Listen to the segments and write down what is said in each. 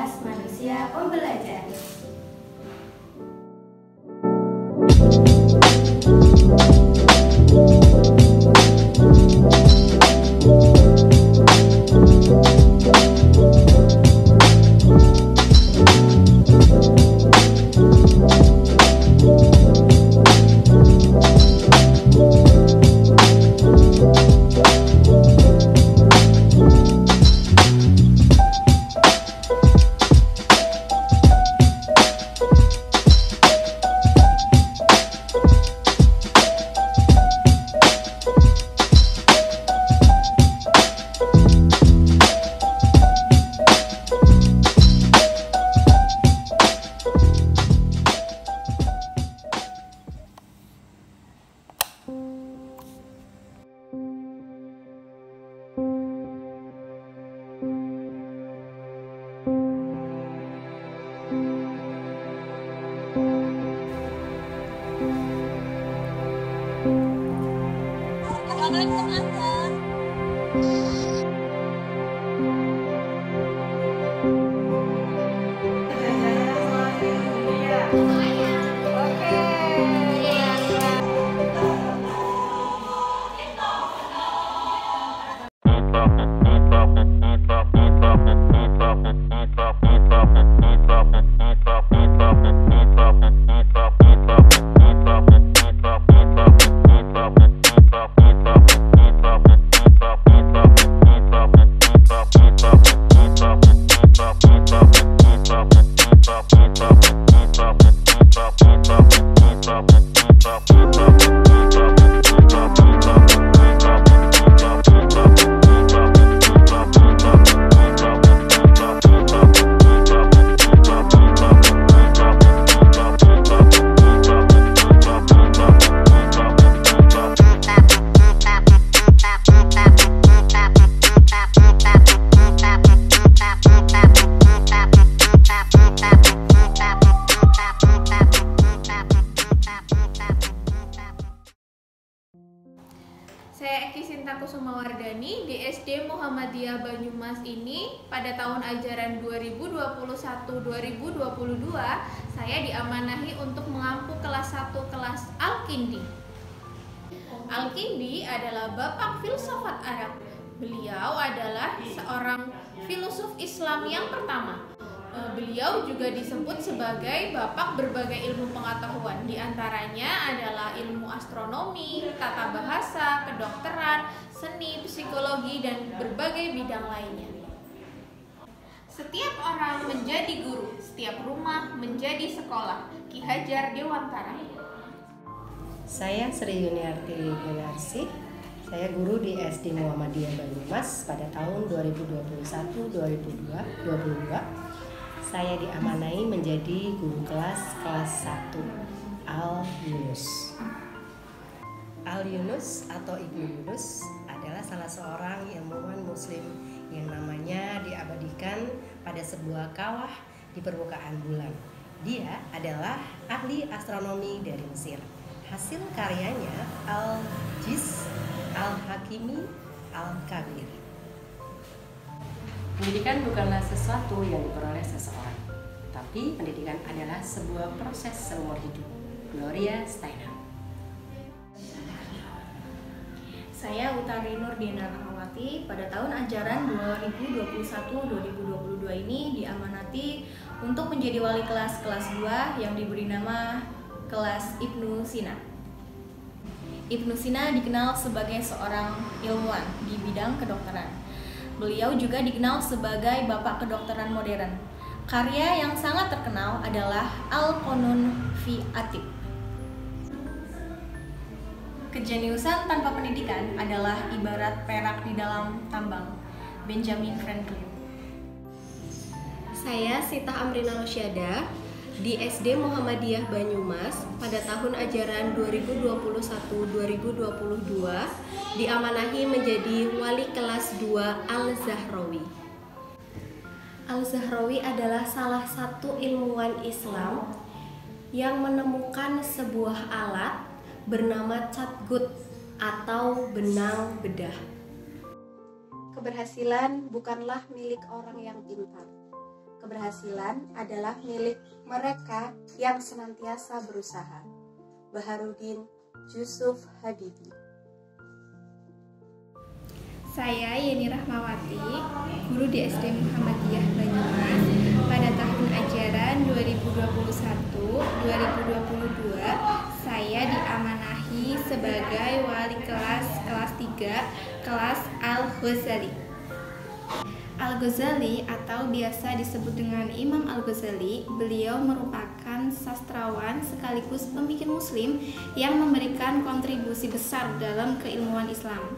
Komunitas Manusia Pembelajar. Saya Eki Sinta Kusumawardani di SD Muhammadiyah Banyumas ini pada tahun ajaran 2021-2022 saya diamanahi untuk mengampu kelas 1 kelas Al-Kindi. Al-Kindi adalah bapak filsafat Arab. Beliau adalah seorang filosof Islam yang pertama. Beliau juga disebut sebagai bapak berbagai ilmu pengetahuan. Di antaranya adalah ilmu astronomi, tata bahasa, kedokteran, seni, psikologi, dan berbagai bidang lainnya. Setiap orang menjadi guru, setiap rumah menjadi sekolah. Ki Hajar Dewantara. Saya Sri Yuniarti Gunarsi. Saya guru di SD Muhammadiyah Banyumas pada tahun 2021-2022. Saya diamanai menjadi guru kelas 1 Al-Yunus. Al-Yunus atau Ibnu Yunus adalah salah seorang ilmuwan muslim yang namanya diabadikan pada sebuah kawah di permukaan bulan. Dia adalah ahli astronomi dari Mesir. Hasil karyanya Al-Jiz, Al-Hakimi, Al-Kabir. Pendidikan bukanlah sesuatu yang diperoleh seseorang, tapi pendidikan adalah sebuah proses seumur hidup. Gloria Steinem. Saya Utari Nurdina Rahmawati. Pada tahun ajaran 2021-2022 ini diamanati untuk menjadi wali kelas 2 yang diberi nama kelas Ibnu Sina. Ibnu Sina dikenal sebagai seorang ilmuwan di bidang kedokteran. Beliau juga dikenal sebagai bapak kedokteran modern. Karya yang sangat terkenal adalah Al-Qanun fi Atib. Kejeniusan tanpa pendidikan adalah ibarat perak di dalam tambang. Benjamin Franklin. Saya Sita Amrina Rosyada di SD Muhammadiyah Banyumas pada tahun ajaran 2021-2022 diamanahi menjadi wali kelas 2 Al-Zahrawi. Al-Zahrawi adalah salah satu ilmuwan Islam yang menemukan sebuah alat bernama catgut atau benang bedah. Keberhasilan bukanlah milik orang yang pintar. keberhasilan adalah milik mereka yang senantiasa berusaha. Baharudin Yusuf Habibi. Saya Yeni Rahmawati, guru di SD Muhammadiyah Banyumas. Pada tahun ajaran 2021-2022, saya diamanahi sebagai wali kelas 3 kelas Al-Ghazali. Al-Ghazali atau biasa disebut dengan Imam Al-Ghazali, beliau merupakan sastrawan sekaligus pemikir muslim yang memberikan kontribusi besar dalam keilmuan Islam.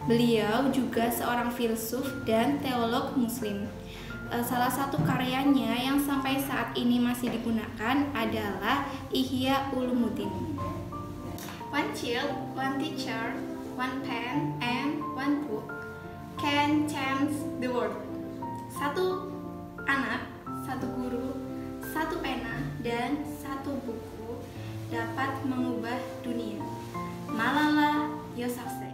Beliau juga seorang filsuf dan teolog muslim. Salah satu karyanya yang sampai saat ini masih digunakan adalah Ihya Ulumuddin. One child, one teacher, one pen, and one book can change the world. Satu anak, satu guru, satu pena, dan satu buku dapat mengubah dunia. Malala Yousafzai.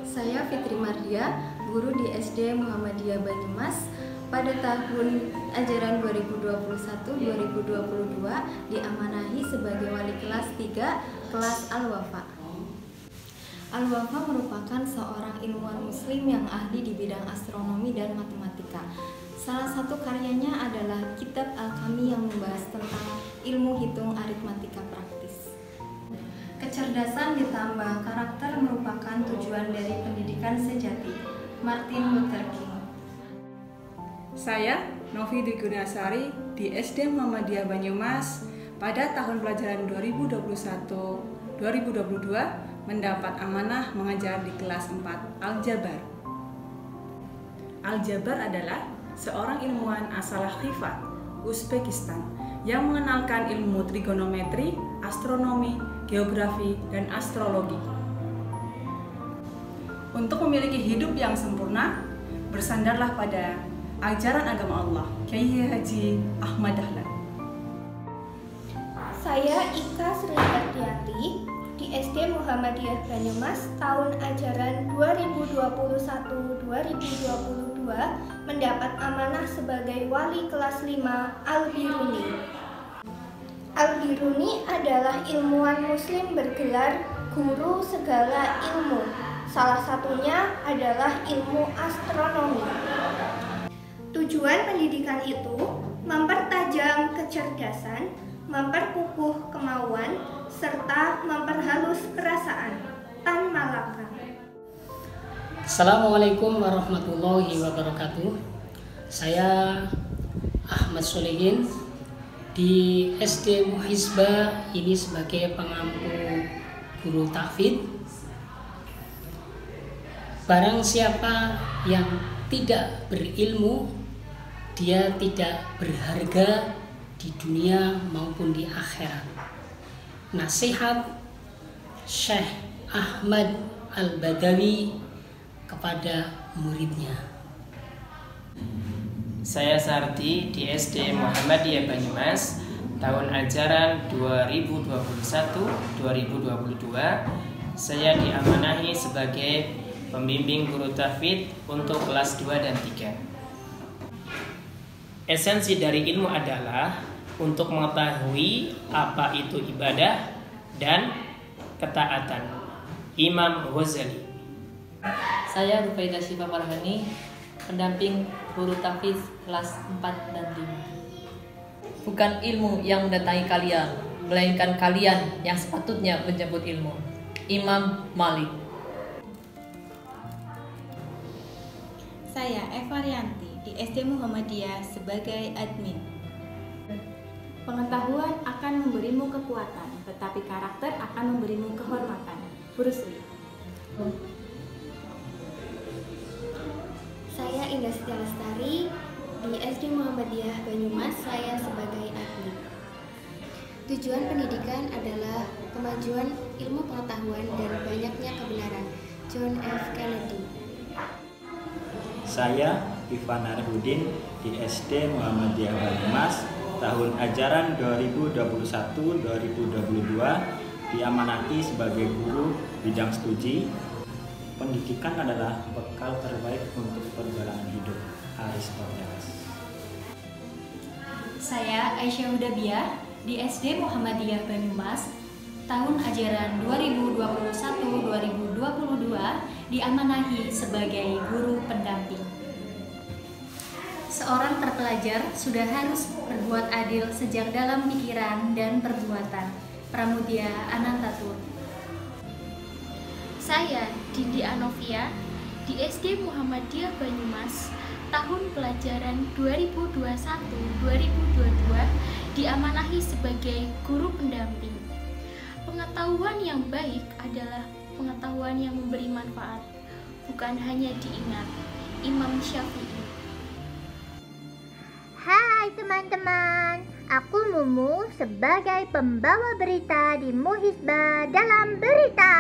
Saya Fitri Mardia, guru di SD Muhammadiyah Banyumas. Pada tahun ajaran 2021-2022 diamanahi sebagai wali kelas 3 kelas Al-Wafa. Al-Wafa merupakan seorang ilmuwan muslim yang ahli di bidang astronomi dan matematika. Salah satu karyanya adalah Kitab Al-Kami yang membahas tentang ilmu hitung aritmatika praktis. Kecerdasan ditambah karakter merupakan tujuan dari pendidikan sejati. Martin Luther King. Saya Novi Dwi Gunarsari di SD Muhammadiyah Banyumas pada tahun pelajaran 2021-2022 mendapat amanah mengajar di kelas 4 Al-Jabar. Al-Jabar adalah seorang ilmuwan asal Khiva, Uzbekistan yang mengenalkan ilmu trigonometri, astronomi, geografi, dan astrologi. Untuk memiliki hidup yang sempurna, bersandarlah pada ajaran agama Allah, Kiai Haji Ahmad Dahlan. Saya Ika Sri Kardiati di SD Muhammadiyah Banyumas tahun ajaran 2021-2022 mendapat amanah sebagai wali kelas 5 Al-Biruni. Al-Biruni adalah ilmuwan muslim bergelar guru segala ilmu. Salah satunya adalah ilmu astronomi. Tujuan pendidikan itu mempertajam kecerdasan, memperkukuh kemauan, serta memperhalus perasaan. Tan Malaka. Assalamualaikum warahmatullahi wabarakatuh. Saya Ahmad Solihin di SD Muhizbah ini sebagai pengampu guru tahfidz. Barang siapa yang tidak berilmu, dia tidak berharga di dunia maupun di akhirat. Nasihat Syekh Ahmad Al-Badawi kepada muridnya. Saya Sardi di SD Muhammadiyah Banyumas tahun ajaran 2021-2022. Saya diamanahi sebagai pembimbing guru tahfidz untuk kelas 2 dan 3. Esensi dari ilmu adalah untuk mengetahui apa itu ibadah dan ketaatan. Imam Ghazali. Saya Rufaidah Syifa Farhani, pendamping guru tahfidz kelas 4 dan 5. Bukan ilmu yang mendatangi kalian, melainkan kalian yang sepatutnya menjemput ilmu. Imam Malik. Saya Eva Rianti di SD Muhammadiyah sebagai admin. Pengetahuan akan memberimu kekuatan, tetapi karakter akan memberimu kehormatan. Bruce Lee. Saya Indah Setia Lestari di SD Muhammadiyah Banyumas. Saya sebagai admin. Tujuan pendidikan adalah kemajuan ilmu pengetahuan dan banyaknya kebenaran. John F. Kennedy. Saya Ivan Arhudin di SD Muhammadiyah Banyumas tahun ajaran 2021-2022 diamanati sebagai guru bidang studi. Pendidikan adalah bekal terbaik untuk perjalanan hidup. Aristoteles. Saya Aisyah Hudabiah di SD Muhammadiyah Banyumas, tahun ajaran 2021-2022 diamanahi sebagai guru pendamping. Seorang terpelajar sudah harus berbuat adil sejak dalam pikiran dan perbuatan. Pramudia Anantatur. Saya Dindi Anovia di SD Muhammadiyah Banyumas, tahun pelajaran 2021-2022 diamanahi sebagai guru pendamping. Pengetahuan yang baik adalah pengetahuan yang memberi manfaat, bukan hanya diingat. Imam Syafi'i. Hai teman-teman, aku Mumu sebagai pembawa berita di Muhisbah dalam berita.